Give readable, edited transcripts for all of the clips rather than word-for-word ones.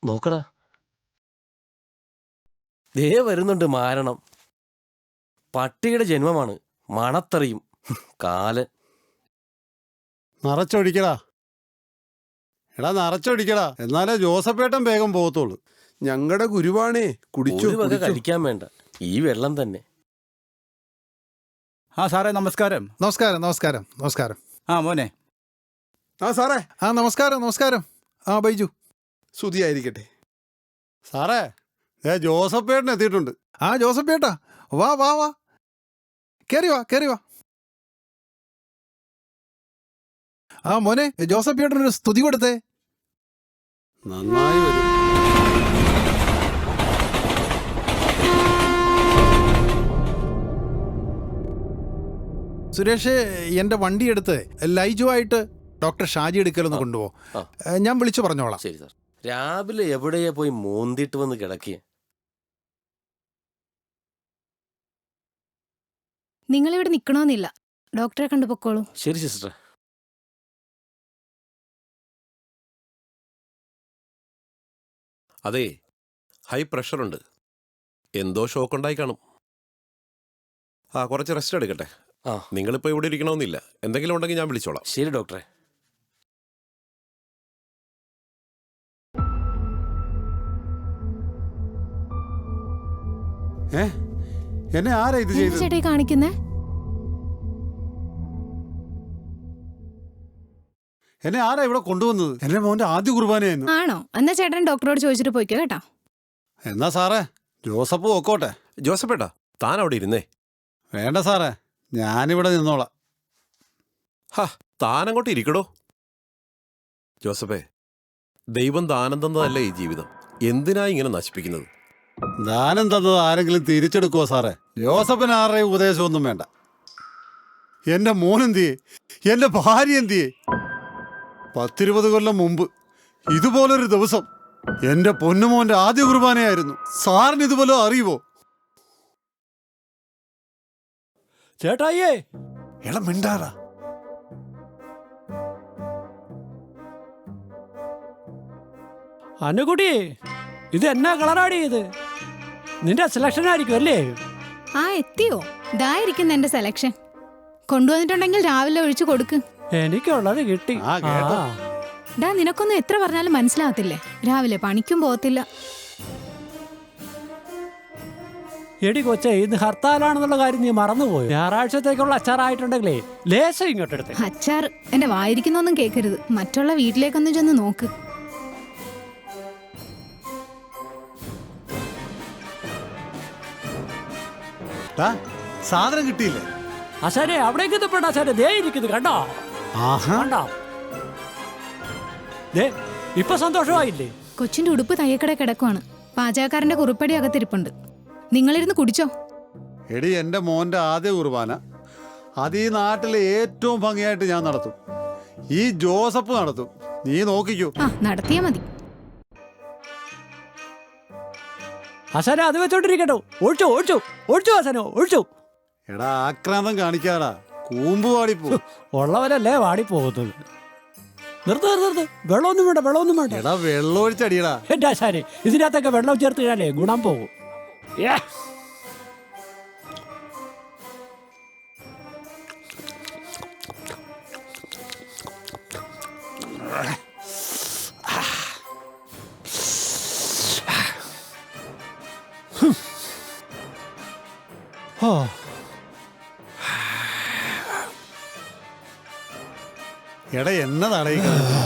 നോക്കടാ, ദേ വരുന്നുണ്ട് മാരണം. പട്ടിയുടെ ജന്മമാണ്, മണത്തറിയും കാലൻ. നിറച്ചൊടിക്കടാ, എടാ നിറച്ചൊടിക്കടാ, എന്നാലേ ജോസഫേട്ടൻ വേഗം പോകത്തുള്ളൂ. ഞങ്ങളുടെ ഗുരുവാണേ, കുടിച്ചു. ഒരു വക കഴിക്കാൻ വേണ്ട, ഈ വെള്ളം തന്നെ. ആ സാറേ നമസ്കാരം. നമസ്കാരം നമസ്കാരം നമസ്കാരം. ആ മോനെ. ആ സാറേ. ആ നമസ്കാരം നമസ്കാരം. ആ ബൈജു. സ്തുതിയായിരിക്കട്ടെ. സാറേ, ജോസഫേട്ടൻ എത്തിയിട്ടുണ്ട്. ആ ജോസഫേട്ടാ, വാ വാ വാ, കേറി വാ കേറി വാ. ആ മോനെ, ജോസഫേട്ടനൊരു സ്തുതി കൊടുത്തേ. നന്നായി വരും. സുരേഷ്, എന്റെ വണ്ടി എടുത്ത് ലൈജു ആയിട്ട് ഡോക്ടർ ഷാജി എടുക്കലൊന്ന് കൊണ്ടുപോ. ഞാൻ വിളിച്ചു പറഞ്ഞോളാം. ശരി സാർ. രാവിലെ എവിടെയാ പോയി മോന്തിട്ട് വന്ന് കിടക്കിയ? നിങ്ങളിവിടെ നിൽക്കണമെന്നില്ല, ഡോക്ടറെ കണ്ടുപൊക്കോളൂ. ശരി സിസ്റ്റർ. അതെ, ഹൈ പ്രഷറുണ്ട്, എന്തോ ഷോക്ക് ഉണ്ടായി കാണും. ആ കുറച്ച് റെസ്റ്റ് എടുക്കട്ടെ. നിങ്ങളിപ്പോൾ ഇവിടെ ഇരിക്കണമെന്നില്ല, എന്തെങ്കിലും ഉണ്ടെങ്കിൽ ഞാൻ വിളിച്ചോളാം. ശരി ഡോക്ടറെ. എന്നെ ആരാ ഇത് ചെയ്തത്? ചേട്ടാ കാണിക്കുന്നേ? എന്നെ ആരാ ഇവിടെ കൊണ്ടുവന്നത്? എന്റെ മോന്റെ ആദ്യ കുർബാനയായിരുന്നു. ആണോ? എന്നാ ചേട്ടൻ ഡോക്ടറോട് ചോദിച്ചിട്ട് പോയിക്കോ കേട്ടോ. എന്നാ സാറേ, ജോസഫ് ഒക്കോട്ടെ. ജോസഫേട്ടാ, താൻ അവിടെ ഇരുന്നേ. വേണ്ട സാറേ, ഞാനിവിടെ നിന്നോളാം. താൻ അങ്ങോട്ട് ഇരിക്കടോ. ജോസഫേ, ദൈവം ദാനം തന്നതല്ലേ ഈ ജീവിതം, എന്തിനാ ഇങ്ങനെ നശിപ്പിക്കുന്നത്? ദാനം തന്നത് ആരെങ്കിലും തിരിച്ചെടുക്കുവോ സാറേ? ജോസഫിന് ആരുടെയും ഉപദേശമൊന്നും വേണ്ട. എന്റെ മോനെന്തിയെ, എന്റെ ഭാര്യ എന്തിയെ? 10-20 കൊല്ലം മുമ്പ് ഇതുപോലൊരു ദിവസം എന്റെ പൊന്നുമോന്റെ ആദ്യ കുർബാനയായിരുന്നു. സാറിന് ഇതുപോലെ അറിയുവോ? ചേട്ടായിയേ, എടാ മിണ്ടാറാ. അനുകുട്ടി, ഇത് എന്നാ കളറാടി? ഇത് നിന്റെ സെലക്ഷൻ ആയിരിക്കും അല്ലേ? ആ എത്തിയോ? ഇതായിരിക്കും എന്റെ സെലക്ഷൻ. കൊണ്ടുവന്നിട്ടുണ്ടെങ്കിൽ രാവിലെ ഒഴിച്ചു കൊടുക്ക്. എനിക്കുള്ളത് കിട്ടി. ഡാ, നിനക്കൊന്നും എത്ര പറഞ്ഞാലും മനസ്സിലാവത്തില്ലേ? രാവിലെ പണിക്കും പോകത്തില്ല. എടി കൊച്ചേ, ഇന്ന് ഹർത്താലാണെന്നുള്ള കാര്യം നീ മറന്നുപോയി. ഞായറാഴ്ചത്തേക്കുള്ള അച്ചാറായിട്ടുണ്ടെങ്കിലേ ലേശം ഇങ്ങോട്ടെടുത്തേ. അച്ചാർ എന്റെ വായിരിക്കുന്നൊന്നും കേൾക്കരുത്. മറ്റുള്ള വീട്ടിലേക്കൊന്നും ചെന്ന് നോക്ക്. സാധനം കിട്ടിയില്ലേ? അശാരെ, അവിടേക്ക് എത്തപ്പെട്ട അശാരെ, ദേ ഇരിക്കുന്നത് കണ്ടോ? കണ്ടോ? ദേ ഇപ്പൊ സന്തോഷമായില്ലേ? കൊച്ചിന്റെ ഉടുപ്പ് തയ്യക്കട കിടക്കുവാണ്. പാചകക്കാരന്റെ കുറിപ്പടി അകത്തിരിപ്പുണ്ട്. നിങ്ങളിരുന്ന് കുടിച്ചോ. എടി, എന്റെ മോന്റെ ആദ്യ കുർബാന അത് ഈ നാട്ടിലെ ഏറ്റവും ഭംഗിയായിട്ട് ഞാൻ നടത്തും. ഈ ജോസഫ് നടത്തും. നീ നോക്കിക്കോ. നടത്തിയാ മതി. അശാനെ, അത് വെച്ചോണ്ടിരിക്കട്ടോ. ഒഴിച്ചോ ഒഴിച്ചോ ഒഴിച്ചോ അശാനോ, ഒഴിച്ചോ. എടാ, ആക്രാന്തം കാണിക്കാടാ, കൂമ്പ് വാടിപ്പോ. ഉള്ളവരല്ലേ വാടിപ്പോകുന്നത്. നിർത്ത് നിർത്ത് നിർത്ത്. വെള്ളമൊന്നും വേണ്ട, വെള്ളമൊന്നും വേണ്ട. എടാ, വെള്ളം ഒഴിച്ചടിയടാ. എന്റെ ആശാനെ, ഇതിനകത്തൊക്കെ വെള്ളം ചേർത്ത് കഴിഞ്ഞാലേ ഗുണം പോകും. എടാ എന്നതാടാ ഈ കാണിക്കുന്നത്?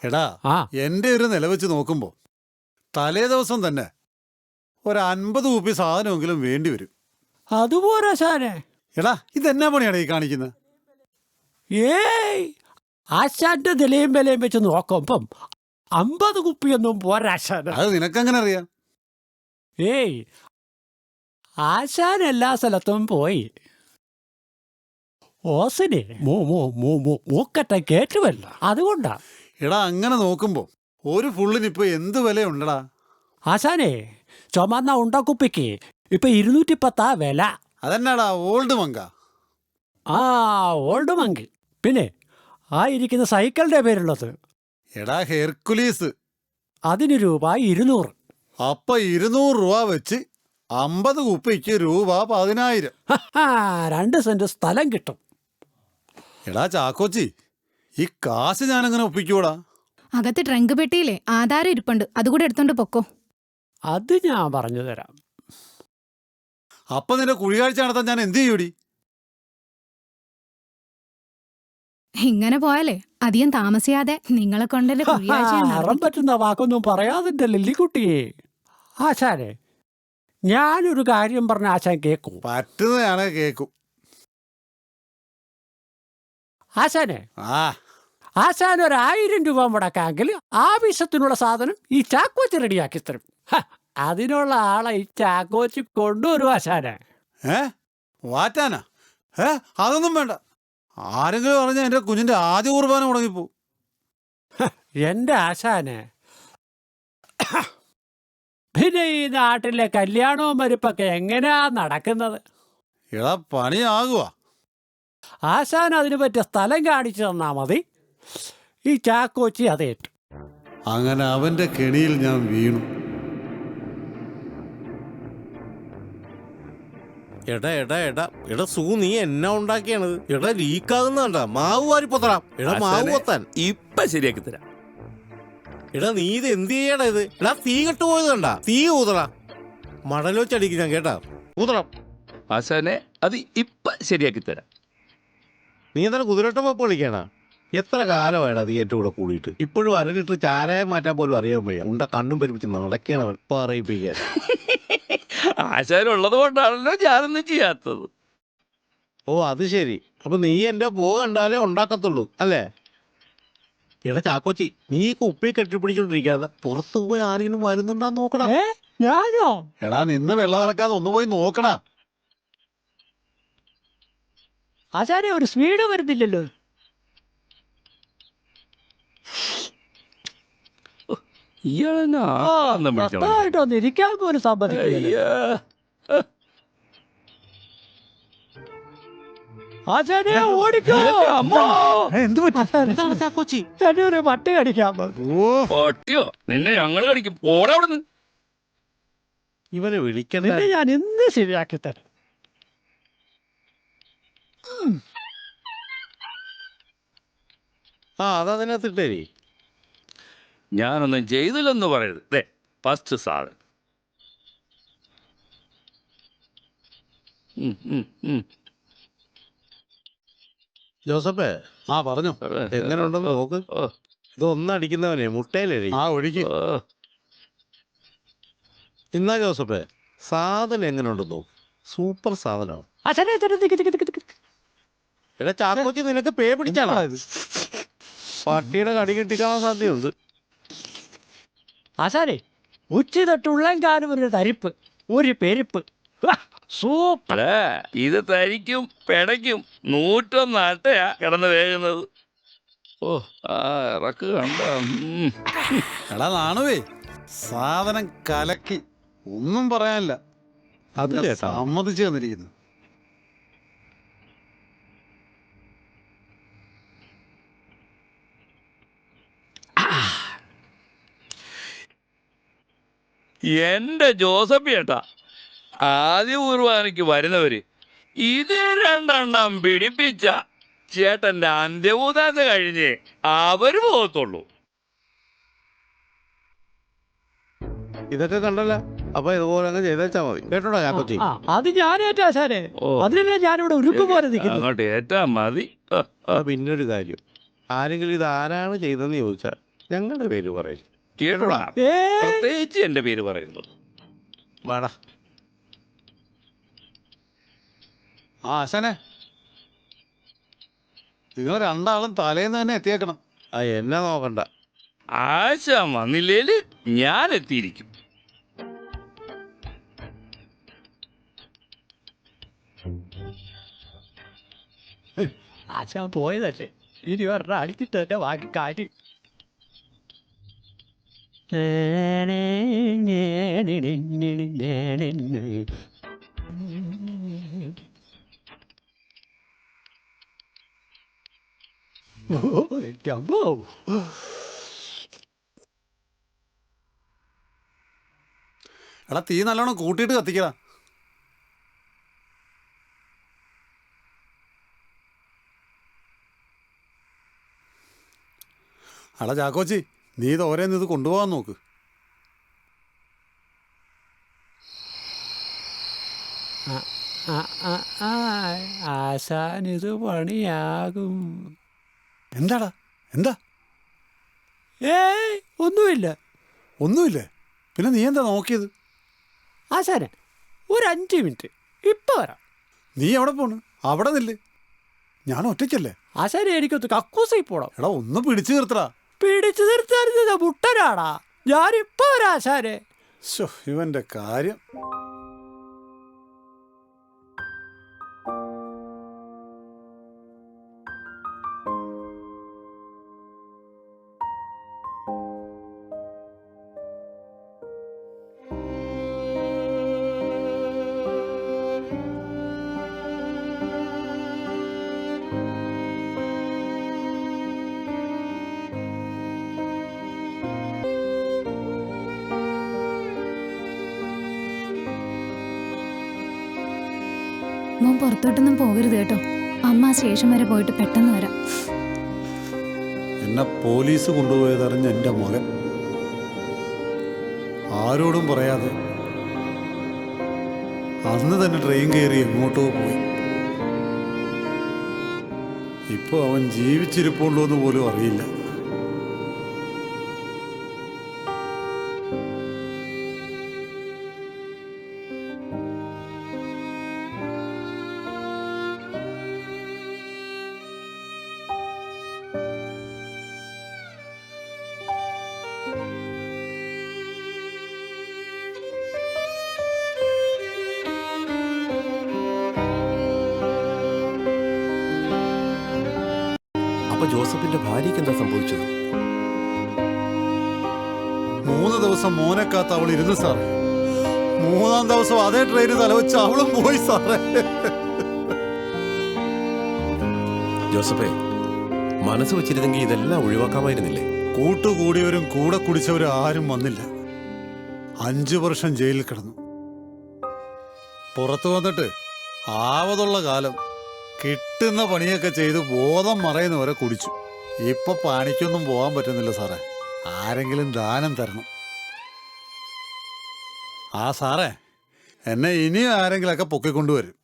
എടാ ആ എന്റെ ഒരു നില വെച്ച് നോക്കുമ്പോ തലേ ദിവസം തന്നെ ഒരു 50 കുപ്പി സാധനമെങ്കിലും വേണ്ടി വരും. അതുപോലെ ആശാനെ. എടാ ഇതെന്നാ പണിയാടാ ഈ കാണിക്കുന്നത്? ഏയ് ആശാന്റെ നിലയും വിലയും വെച്ച് നോക്കുമ്പം 50 കുപ്പിയൊന്നും പോരാ ആശാന്. അത് നിനക്കെങ്ങനെ അറിയാം? ഏയ് ആശാൻ എല്ലാ സ്ഥലത്തും പോയി ഓസിനെ മൂക്കറ്റ കേറ്റുമല്ല, അതുകൊണ്ടാ. എടാ അങ്ങനെ നോക്കുമ്പോ ഒരു ഫുള്ളിനിപ്പോ എന്ത് വിലയുണ്ടടാ? ആശാനെ ചുമന്ന ഉണ്ടക്കുപ്പിക്ക് ഇപ്പൊ 210 വില. അതെന്നാടാ ഓൾഡ് മങ്ക? ആ ഓൾഡ് മങ്കി. പിന്നെ ആ ഇരിക്കുന്ന സൈക്കിളിന്റെ പേരുള്ളത് എടാ ഹെർക്കുലീസ്. അതിന് രൂപ 200. അപ്പൊ 200 രൂപ വെച്ച് 50 കുപ്പിക്ക് രൂപ 10,000. 2 സെന്റ് സ്ഥലം കിട്ടും. എടാ ചാക്കോച്ചി, ഈ കാശ് ഞാനെങ്ങനെ ഒപ്പിക്കൂടാ? അകത്ത് ട്രങ്ക് പെട്ടിയിലെ ആധാരം ഇരിപ്പുണ്ട്, അതുകൂടെ എടുത്തോണ്ട് പൊക്കോ. അത് ഞാൻ പറഞ്ഞു തരാം. അപ്പൊ നിന്റെ കുഴികാഴ്ച നടത്താൻ ഞാൻ എന്ത് ചെയ്യൂടി? ഇങ്ങനെ പോയാലേ അധികം താമസിയാതെ നിങ്ങളെ കൊണ്ടെന്റെ കുഴിയാഴ്ച ഞാൻ അറം നടത്തിക്കും. പറ്റുന്ന വാക്കൊന്നും പറയാതിന്റെ ലില്ലിക്കുട്ടിയെ. ആശാനെ ഞാനൊരു കാര്യം പറഞ്ഞ ആശാൻ കേക്കൂ? പറ്റുന്നതാണ് കേക്കും. ആശാനെ ആ ആശാൻ 1000 രൂപ മുടക്കാമെങ്കിൽ ആവശ്യത്തിനുള്ള സാധനം ഈ ചാക്കോച്ചി റെഡിയാക്കി തരും. അതിനുള്ള ആളെ ഈ ചാക്കോച്ചി കൊണ്ടുവരും ആശാനെ. വാറ്റാനാ? അതൊന്നും വേണ്ട. ആരെങ്കിലും പറഞ്ഞാൽ എന്റെ കുഞ്ഞിന്റെ ആദ്യ കുർബാന മുടങ്ങിപ്പോ. എന്റെ ആശാനെ, പിന്നെ ഈ നാട്ടിലെ കല്യാണവും മരിപ്പൊക്കെ എങ്ങനെയാ നടക്കുന്നത്? എടാ പണിയാകുവാ. ആശാൻ അതിന് പറ്റിയ സ്ഥലം കാണിച്ചു തന്നാ മതി. ഈ ചാക്കോച്ചി അതേറ്റു. അങ്ങനെ അവന്റെ കെണിയിൽ ഞാൻ വീണു. എടാ എടാ എടാ എടാ സൂ, നീ എന്നാ ഉണ്ടാക്കിയാണത്? എടാ ലീക്കാകുന്നണ്ട. മാവ് വാരി പൊത്തറാം. എടാ മാവ് പൊത്താൻ ഇപ്പൊ ശരിയാക്കി തരാം. എടാ നീ ഇത് എന്ത് ചെയ്യടാ ഇത്? എടാ തീ കെട്ടു പോയത് കണ്ടാ? തീ ഊതറാ, മടൽ വെച്ചടിക്കും ഞാൻ കേട്ടാ. ഊതറാം. ആശാനെ അത് ഇപ്പൊ ശരിയാക്കി തരാം. നീ എന്താണ് കുതിരട്ടം വെപ്പ് കളിക്കാനാ? എത്ര കാലമായിടാ നീ എൻ്റെ കൂടെ കൂടിയിട്ട്? ഇപ്പോഴും അരങ്ങിട്ട് ചാരായം മാറ്റാൻ പോലും അറിയാൻ വയ്യ. ഉണ്ട കണ്ണും പെരുപ്പിച്ച് നടക്കണം പറയിപ്പിക്കാൻ. ആശാനുള്ളത് കൊണ്ടാണല്ലോ ഞാനൊന്നും ചെയ്യാത്തത്. ഓ അത് ശരി. അപ്പൊ നീ എന്റെ പോ കണ്ടാലേ ഉണ്ടാക്കത്തുള്ളൂ അല്ലേ? എടാ ചാക്കോച്ചി, നീ കുപ്പി കെട്ടിപ്പിടിച്ചോണ്ടിരിക്കാതെ പുറത്തു പോയി ആരെങ്കിലും വരുന്നുണ്ടാന്ന് നോക്കണം. ഞാനോ? എടാ നിന്ന് വെള്ളം നടക്കാതെ ഒന്ന് പോയി നോക്കടാ. ആശാനെ ഒരു സ്പീഡ് വരുന്നില്ലല്ലോ. ഇയാളെന്നായിട്ടൊന്ന് ഇരിക്കാൻ പോലും സമ്മതിക്കില്ല. ആശാനെ ഓടിക്കോ. എന്താണ് ചാക്കോച്ചി? എന്നെ ഒരു പട്ടി കടിക്കാൻ പട്ടിയോ? നിന്നെ ഞങ്ങൾ കടിക്കും. പോടവിടുന്ന്. ഇവനെ വിളിക്കണേ. നിന്നെ ഞാൻ ഇന്ന് ശരിയാക്കി തരാം. ആ അതതിനകത്ത് ഇട്ടേരി. ഞാനൊന്നും ചെയ്തില്ലെന്ന് പറയരുത്. ഫസ്റ്റ് സാധനം. ജോസഫേ, ആ പറഞ്ഞു. എങ്ങനെ ഉണ്ടെന്ന് നോക്ക്. ഇതൊന്നടിക്കുന്നവനെ മുട്ടയിലേ. ആ ഒഴുകി. ഇന്നാ ജോസഫേ, സാധനം എങ്ങനെ ഉണ്ടെന്ന് നോക്ക്. സൂപ്പർ സാധനമാണ്. ആശാനെ എടാ ചാക്കോച്ചി, നിനക്ക് പേ പിടിച്ചാണോ ഇത്? പട്ടിയുടെ കടി കിട്ടിക്കാൻ സാധ്യതയുണ്ട്. ആശാനെ ഉച്ച തൊട്ടുള്ളെങ്കാനും ഒരു തരിപ്പ്, ഒരു പെരുപ്പ്. സൂപ്പർ. ഇത് തരിക്കും പെടയ്ക്കും 101 അട്ടയാ കിടന്ന് വേകുന്നത്. ഓ ആ ഇറക്ക് കണ്ട. എടാ നാണുവേ, സാധനം കലക്കി, ഒന്നും പറയാനില്ല. അത് കേട്ടോ. സമ്മതിച്ചു തന്നിരിക്കുന്നു. എന്റെ ജോസഫ് ചേട്ടാ, ആദ്യ കുർബാനയ്ക്ക് വരുന്നവര് ഇത് 2 പിടിപ്പിച്ച ചേട്ടന്റെ അന്ത്യഭൂതാശ കഴിഞ്ഞ് അവര് പോകത്തുള്ളൂ. ഇതൊക്കെ കണ്ടല്ല, അപ്പൊ ഇതുപോലെ അങ്ങ് ചെയ്തേച്ചാ മതി കേട്ടോടാ ചാക്കോച്ചി. ആ, അത് ഞാനേറ്റാ ആശാനെ. ഓ അതിനല്ലേ ഞാനിവിടെ ഉരുക്ക് പോലെ നിൽക്കുന്നു. അങ്ങോട്ട് ഏറ്റാ മതി. പിന്നൊരു കാര്യം, ആരെങ്കിലും ഇത് ആരാണ് ചെയ്തെന്ന് ചോദിച്ചാൽ ഞങ്ങളുടെ പേര് പറയും കേട്ടോടാ, ഏ പ്രത്യേകിച്ച് എന്റെ പേര് പറയുന്നു. വേടാ. ആ ആശാനെ, നിങ്ങൾ രണ്ടാളും തലേന്ന് തന്നെ എത്തിയേക്കണം. എന്നെ നോക്കണ്ട. ആശ വന്നില്ലേല് ഞാൻ എത്തിയിരിക്കും. ആശാൻ പോയതല്ലേ, ഇനി ഒരെണ്ണം അടിച്ചിട്ട് തന്നെ ബാക്കി കാര്യം. ഓ, എൻ്റെ അമ്മോ. എടാ, തീ നല്ലോണം കൂട്ടിയിട്ട് കത്തിക്കടാ. എടാ ചാക്കോച്ചി, നീ ഇത് ഓരോന്ന് ഇത് കൊണ്ടുപോകാൻ നോക്ക്. ആശാൻ ഇത് പണിയാകും. എന്താടാ, എന്താ? ഏയ് ഒന്നുമില്ല. ഒന്നുമില്ലേ? പിന്നെ നീ എന്താ നോക്കിയത്? ആശാനെ, ഒരു 5 മിനിറ്റ് ഇപ്പൊ വരാം. നീ എവിടെ പോണ്? അവിടെ നില്ല്, ഞാൻ ഒറ്റയ്ക്കല്ലേ. ആശാനെ, എനിക്കൊന്ന് കക്കൂസി പോണം. എടാ, ഒന്ന് പിടിച്ചു നിർത്തടാ. പിടിച്ചു നിർത്താൻ മുട്ടനാടാ. ഞാനിപ്പോ വരാം ആശാനെ. ശോ, ഇവന്റെ കാര്യം. മോൻ പുറത്തോട്ടൊന്നും പോകരുത് കേട്ടോ. അമ്മ ആ സ്റ്റേഷൻ വരെ പോയിട്ട് പെട്ടെന്ന് വരാം. എന്നെ പോലീസ് കൊണ്ടുപോയതറിഞ്ഞ എൻ്റെ മകൻ ആരോടും പറയാതെ അന്ന് തന്നെ ട്രെയിൻ കയറി എങ്ങോട്ടോ പോയി. ഇപ്പോൾ അവൻ ജീവിച്ചിരിപ്പുണ്ടോ എന്ന് പോലും അറിയില്ല. അപ്പൊ ജോസഫിന്റെ ഭാര്യയ്ക്ക് എന്താ സംഭവിച്ചത്? 3 ദിവസം മോനെ കാത്ത് അവൾ ഇരുന്നു സാറേ. 3-ാം ദിവസം അതേ ട്രെയിന് തലവെച്ച് അവളും പോയി സാറേ. ജോസഫേ, മനസ്സ് വെച്ചിരുന്നെങ്കിൽ ഇതെല്ലാം ഒഴിവാക്കാമായിരുന്നില്ലേ? കൂട്ടുകൂടിയവരും കൂടെ കുടിച്ചവരും ആരും വന്നില്ല. 5 വർഷം ജയിലിൽ കിടന്നു. പുറത്തു വന്നിട്ട് ആവതുള്ള കാലം കിട്ടുന്ന പണിയൊക്കെ ചെയ്ത് ബോധം മറയുന്നവരെ കുടിച്ചു. ഇപ്പൊ പണിക്കൊന്നും പോകാൻ പറ്റുന്നില്ല സാറേ. ആരെങ്കിലും ദാനം തരണം. ആ സാറേ, എന്നെ ഇനിയും ആരെങ്കിലൊക്കെ പൊക്കിക്കൊണ്ടുവരും.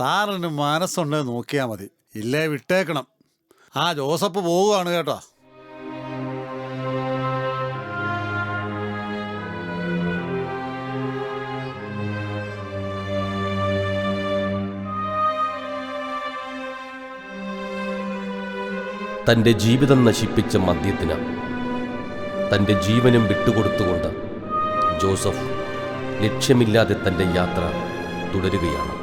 സാറിന് മനസ്സുണ്ടെന്ന് നോക്കിയാൽ മതി, ഇല്ലേ വിട്ടേക്കണം. ആ ജോസഫ് പോവുകയാണ് കേട്ടോ. തൻ്റെ ജീവിതം നശിപ്പിച്ച മദ്യത്തിന് തൻ്റെ ജീവനും വിട്ടുകൊടുത്തുകൊണ്ട് ജോസഫ് ലക്ഷ്യമില്ലാതെ തൻ്റെ യാത്ര തുടരുകയാണ്.